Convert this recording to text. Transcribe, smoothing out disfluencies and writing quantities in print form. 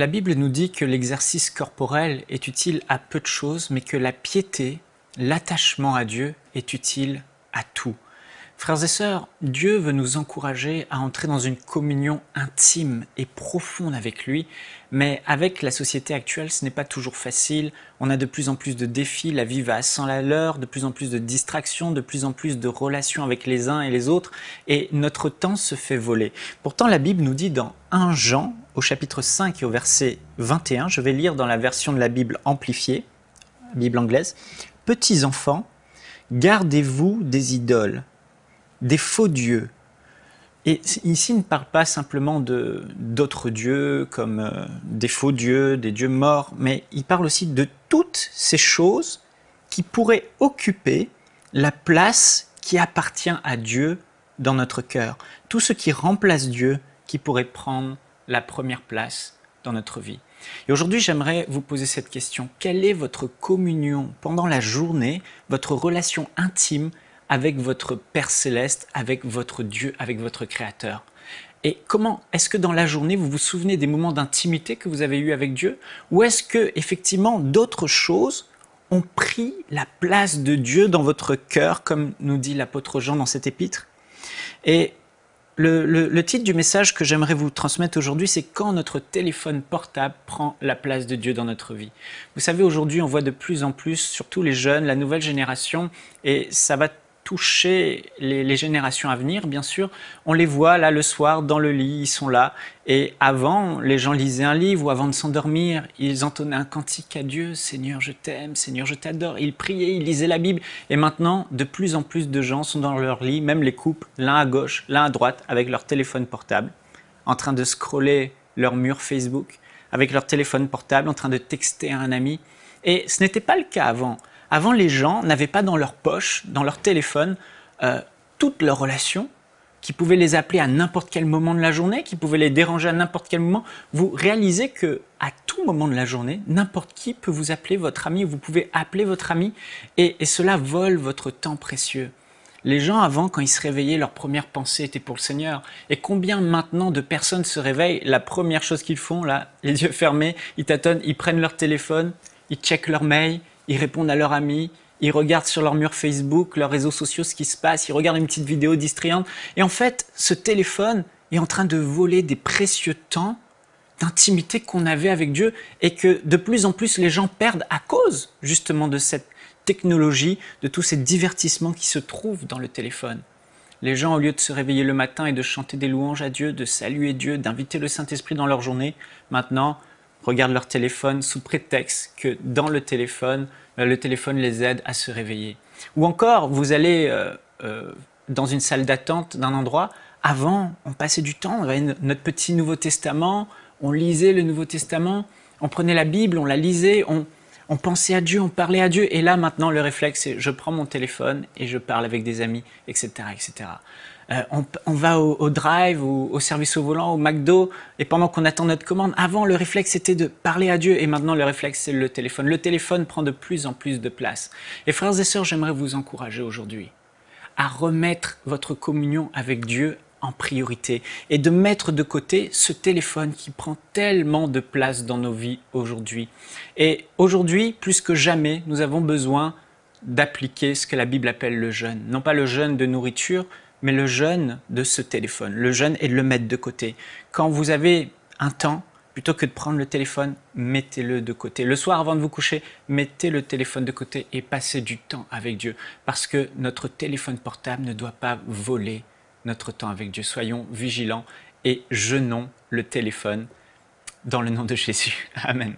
La Bible nous dit que l'exercice corporel est utile à peu de choses, mais que la piété, l'attachement à Dieu est utile à tout. Frères et sœurs, Dieu veut nous encourager à entrer dans une communion intime et profonde avec lui, mais avec la société actuelle, ce n'est pas toujours facile. On a de plus en plus de défis, la vie va à 100 à l'heure, de plus en plus de distractions, de plus en plus de relations avec les uns et les autres, et notre temps se fait voler. Pourtant, la Bible nous dit dans 1 Jean, au chapitre 5 et au verset 21, je vais lire dans la version de la Bible amplifiée, Bible anglaise, « Petits enfants, gardez-vous des idoles, des faux dieux. » Et ici, il ne parle pas simplement d'autres dieux comme des faux dieux, des dieux morts, mais il parle aussi de toutes ces choses qui pourraient occuper la place qui appartient à Dieu dans notre cœur. Tout ce qui remplace Dieu, qui pourrait prendre la première place dans notre vie. Et aujourd'hui, j'aimerais vous poser cette question. Quelle est votre communion pendant la journée, votre relation intime avec votre Père Céleste, avec votre Dieu, avec votre Créateur? Et comment est-ce que dans la journée, vous vous souvenez des moments d'intimité que vous avez eus avec Dieu? Ou est-ce que effectivement d'autres choses ont pris la place de Dieu dans votre cœur, comme nous dit l'apôtre Jean dans cet épître? Et le titre du message que j'aimerais vous transmettre aujourd'hui, c'est « Quand notre téléphone portable prend la place de Dieu dans notre vie ». Vous savez, aujourd'hui, on voit de plus en plus, surtout les jeunes, la nouvelle génération, et ça va toucher les générations à venir, bien sûr. On les voit là le soir, dans le lit, ils sont là. Et avant, les gens lisaient un livre ou avant de s'endormir, ils entonnaient un cantique à Dieu. « Seigneur, je t'aime, Seigneur, je t'adore ». Ils priaient, ils lisaient la Bible. Et maintenant, de plus en plus de gens sont dans leur lit, même les couples, l'un à gauche, l'un à droite, avec leur téléphone portable, en train de scroller leur mur Facebook, avec leur téléphone portable, en train de texter à un ami. Et ce n'était pas le cas avant. Avant, les gens n'avaient pas dans leur poche, dans leur téléphone, toutes leurs relations, qui pouvaient les appeler à n'importe quel moment de la journée, qui pouvaient les déranger à n'importe quel moment. Vous réalisez qu'à tout moment de la journée, n'importe qui peut vous appeler votre ami, ou vous pouvez appeler votre ami, et cela vole votre temps précieux. Les gens avant, quand ils se réveillaient, leur première pensée était pour le Seigneur. Et combien maintenant de personnes se réveillent, la première chose qu'ils font, là, les yeux fermés, ils tâtonnent, ils prennent leur téléphone, ils checkent leur mail, ils répondent à leurs amis, ils regardent sur leur mur Facebook, leurs réseaux sociaux, ce qui se passe, ils regardent une petite vidéo distrayante. Et en fait, ce téléphone est en train de voler des précieux temps d'intimité qu'on avait avec Dieu et que de plus en plus les gens perdent à cause justement de cette technologie, de tous ces divertissements qui se trouvent dans le téléphone. Les gens, au lieu de se réveiller le matin et de chanter des louanges à Dieu, de saluer Dieu, d'inviter le Saint-Esprit dans leur journée, maintenant regardent leur téléphone sous prétexte que dans le téléphone les aide à se réveiller. Ou encore, vous allez dans une salle d'attente d'un endroit, avant, on passait du temps, on avait notre petit Nouveau Testament, on lisait le Nouveau Testament, on prenait la Bible, on la lisait, on pensait à Dieu, on parlait à Dieu, et là maintenant le réflexe c'est je prends mon téléphone et je parle avec des amis, etc. etc. On va au drive, au service au volant, au McDo, et pendant qu'on attend notre commande, avant le réflexe c'était de parler à Dieu, et maintenant le réflexe c'est le téléphone. Le téléphone prend de plus en plus de place. Et frères et sœurs, j'aimerais vous encourager aujourd'hui à remettre votre communion avec Dieu en priorité et de mettre de côté ce téléphone qui prend tellement de place dans nos vies aujourd'hui. Et aujourd'hui, plus que jamais, nous avons besoin d'appliquer ce que la Bible appelle le jeûne. Non pas le jeûne de nourriture, mais le jeûne de ce téléphone. Le jeûne est de le mettre de côté. Quand vous avez un temps, plutôt que de prendre le téléphone, mettez-le de côté. Le soir, avant de vous coucher, mettez le téléphone de côté et passez du temps avec Dieu. Parce que notre téléphone portable ne doit pas voler notre temps avec Dieu. Soyons vigilants et jeûnons le téléphone dans le nom de Jésus. Amen.